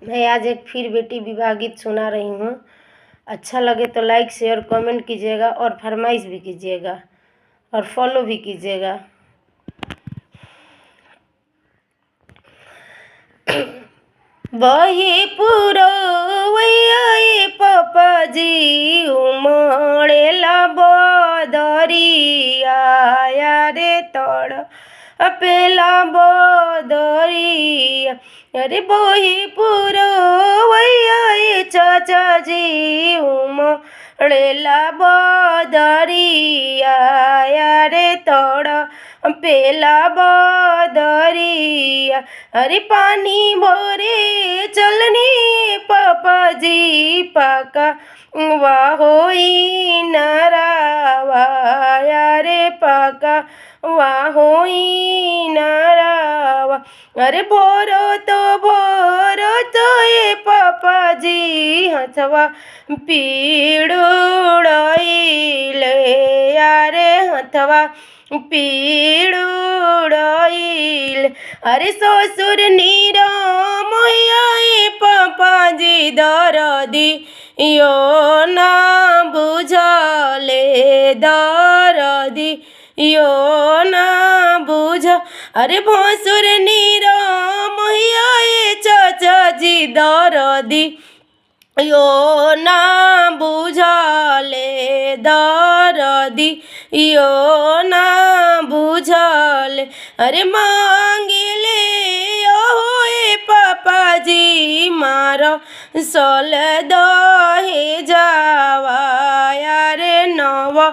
मैं आज एक फिर बेटी विवाह गीत सुना रही हूँ। अच्छा लगे तो लाइक शेयर कमेंट कीजिएगा और फरमाइश भी कीजिएगा और फॉलो भी कीजिएगा। बही पुरवैया पपाजी उमड़ेला बदरिया रे तड़ अपेला बदरिया अरे बही पुरवैया चाचाजी उमड़ेला बदरिया रे तड़ पेला बदरिया अरे पानी भरे चलनी पपाजी पाका वाहोई नरावा रे पाका वाहोई नरावा अरे भोरो तो ये पपाजी हथवा पीड़ुड़ाइले यारे हथवा पीड़ुड़ाइल अरे ससुर निरामया पपाजी दरदी यो ना बुझले दरदी यो ना बुझ अरे भसुर निरामया चाचाजी दरदी यो ना बुझले दरदी यो ना बुझले अरे मांगले ओए पपाजी मार सल दहे जावा रे 9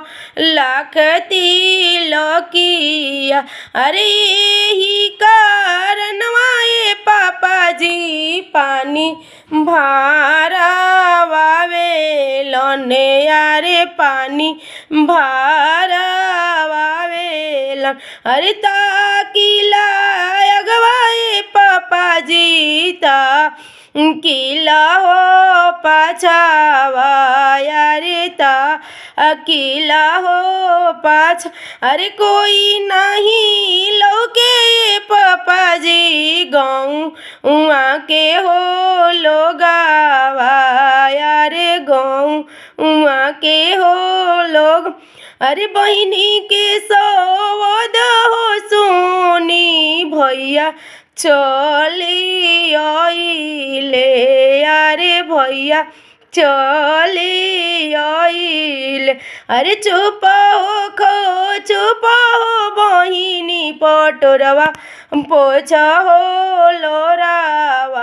लाख तिलकिया अरे ही कारणवा पपाजी पानी भारावावेलन यारे पानी भारावावेलन अरे ताकिला अगवाए पपाजी ता किला हो पाछावा यारे ता अकेला हो पाछ अरे कोई नहीं लौके पपाजी गाँव के हो लोगावा यारे गाँव के हो लोग अरे बहिनी के सवद हो सोनी भैया चली आइले यारे भैया चले आइल अरे चुप हो बहिनी पटोरवा पोछा हो लोरावा।